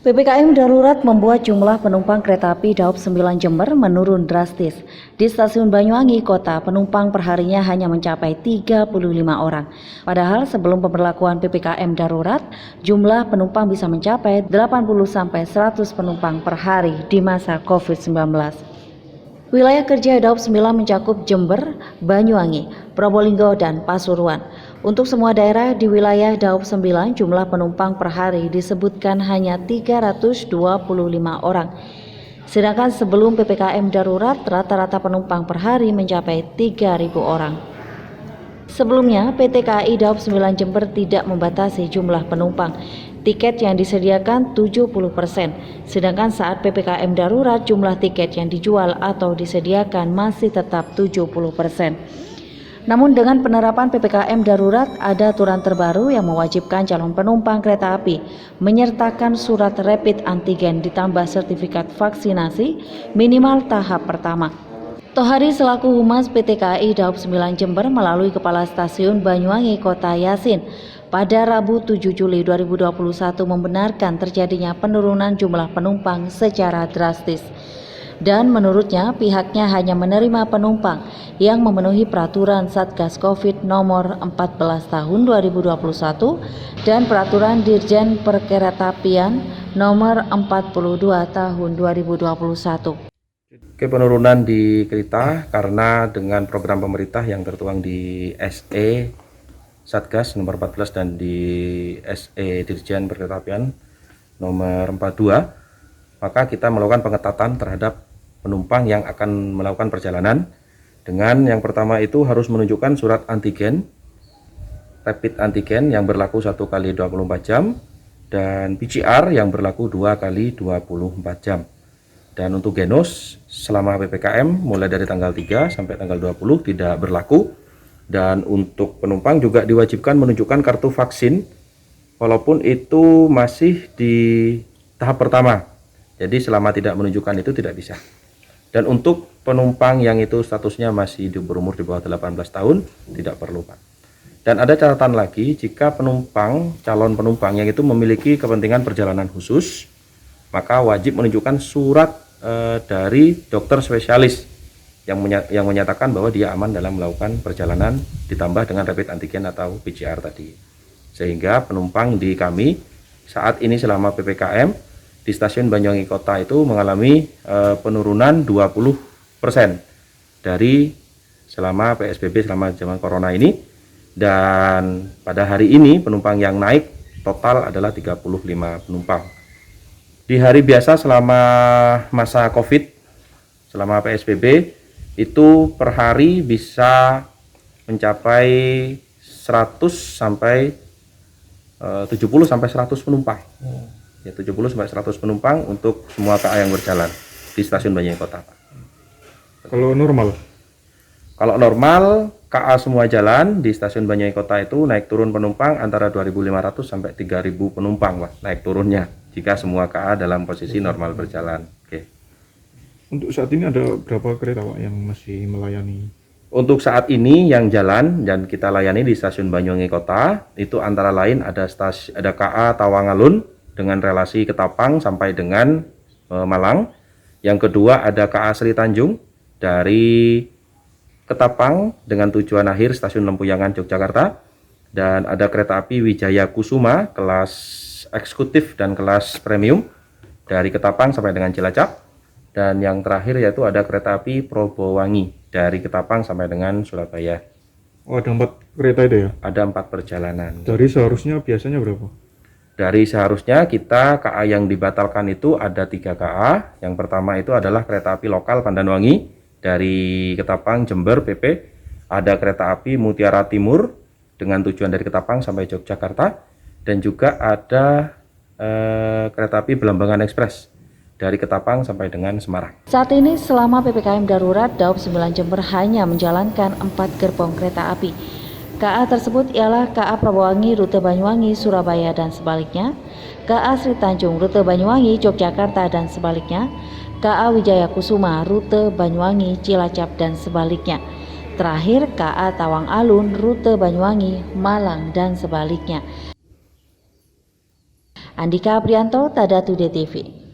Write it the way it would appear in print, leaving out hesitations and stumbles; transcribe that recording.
PPKM darurat membuat jumlah penumpang kereta api Daob 9 Jember menurun drastis. Di stasiun Banyuwangi Kota, penumpang perharinya hanya mencapai 35 orang. Padahal sebelum pemberlakuan PPKM darurat, jumlah penumpang bisa mencapai 80-100 penumpang per hari di masa COVID-19. Wilayah kerja Daob 9 mencakup Jember, Banyuwangi, Probolinggo, dan Pasuruan. Untuk semua daerah di wilayah Daob 9, jumlah penumpang per hari disebutkan hanya 325 orang. Sedangkan sebelum PPKM darurat, rata-rata penumpang per hari mencapai 3.000 orang. Sebelumnya, PT KAI Daob 9 Jember tidak membatasi jumlah penumpang. Tiket yang disediakan 70%, sedangkan saat PPKM darurat jumlah tiket yang dijual atau disediakan masih tetap 70%. Namun dengan penerapan PPKM darurat ada aturan terbaru yang mewajibkan calon penumpang kereta api menyertakan surat rapid antigen ditambah sertifikat vaksinasi minimal tahap pertama. Tohari selaku Humas PT KAI Daob 9 Jember melalui Kepala Stasiun Banyuwangi Kota Yasin pada Rabu 7 Juli 2021 membenarkan terjadinya penurunan jumlah penumpang secara drastis. Dan menurutnya pihaknya hanya menerima penumpang yang memenuhi peraturan Satgas Covid nomor 14 tahun 2021 dan peraturan Dirjen Perkeretaapian nomor 42 tahun 2021. Penurunan di kereta karena dengan program pemerintah yang tertuang di SE Satgas nomor 14 dan di SE Dirjen Perkeretaapian nomor 42, maka kita melakukan pengetatan terhadap penumpang yang akan melakukan perjalanan dengan yang pertama itu harus menunjukkan surat antigen, rapid antigen yang berlaku 1 kali 24 jam dan PCR yang berlaku 2 kali 24 jam. Dan untuk Genos selama PPKM mulai dari tanggal 3 sampai tanggal 20 tidak berlaku. Dan untuk penumpang juga diwajibkan menunjukkan kartu vaksin walaupun itu masih di tahap pertama. Jadi selama tidak menunjukkan itu tidak bisa. Dan untuk penumpang yang itu statusnya masih berumur di bawah 18 tahun tidak perlu, Pak. Dan ada catatan lagi, jika calon penumpang yang itu memiliki kepentingan perjalanan khusus, maka wajib menunjukkan surat dari dokter spesialis yang menyatakan bahwa dia aman dalam melakukan perjalanan ditambah dengan rapid antigen atau PCR tadi. Sehingga penumpang di kami saat ini selama PPKM di stasiun Banyuwangi Kota itu mengalami penurunan 20% dari selama PSBB selama zaman corona ini, dan pada hari ini penumpang yang naik total adalah 35 penumpang. Di hari biasa selama masa COVID, selama PSBB, itu per hari bisa mencapai 100 sampai 70 sampai 100 penumpang. Ya, 70 sampai 100 penumpang untuk semua KA yang berjalan di stasiun Banyuwangi Kota, Pak. Kalau normal? Kalau normal, KA semua jalan di stasiun Banyuwangi Kota itu naik turun penumpang antara 2.500 sampai 3.000 penumpang, Pak, naik turunnya jika semua KA dalam posisi normal berjalan. Oke. Untuk saat ini ada berapa kereta, Pak, yang masih melayani? Untuk saat ini yang jalan dan kita layani di stasiun Banyuwangi Kota itu antara lain ada KA Tawangalun dengan relasi Ketapang sampai dengan Malang. Yang kedua ada KA Sri Tanjung dari Ketapang dengan tujuan akhir stasiun Lempuyangan Yogyakarta, dan ada kereta api Wijaya Kusuma kelas eksekutif dan kelas premium dari Ketapang sampai dengan Cilacap. Dan yang terakhir yaitu ada kereta api Probowangi dari Ketapang sampai dengan Surabaya. Oh, ada 4 kereta itu ya? Ada 4 perjalanan. Dari seharusnya biasanya berapa? Dari seharusnya kita KA yang dibatalkan itu ada 3 KA. Yang pertama itu adalah kereta api lokal Pandanwangi dari Ketapang Jember PP. Ada kereta api Mutiara Timur dengan tujuan dari Ketapang sampai Yogyakarta. Dan juga ada kereta api Belambangan Express dari Ketapang sampai dengan Semarang. Saat ini selama PPKM darurat, Daob 9 Jember hanya menjalankan 4 gerbong kereta api. KA tersebut ialah KA Probowangi rute Banyuwangi Surabaya dan sebaliknya, KA Sri Tanjung rute Banyuwangi Yogyakarta dan sebaliknya, KA Wijaya Kusuma rute Banyuwangi Cilacap dan sebaliknya. Terakhir KA Tawang Alun rute Banyuwangi Malang dan sebaliknya. Andika Aprianto, Tadatu DTV.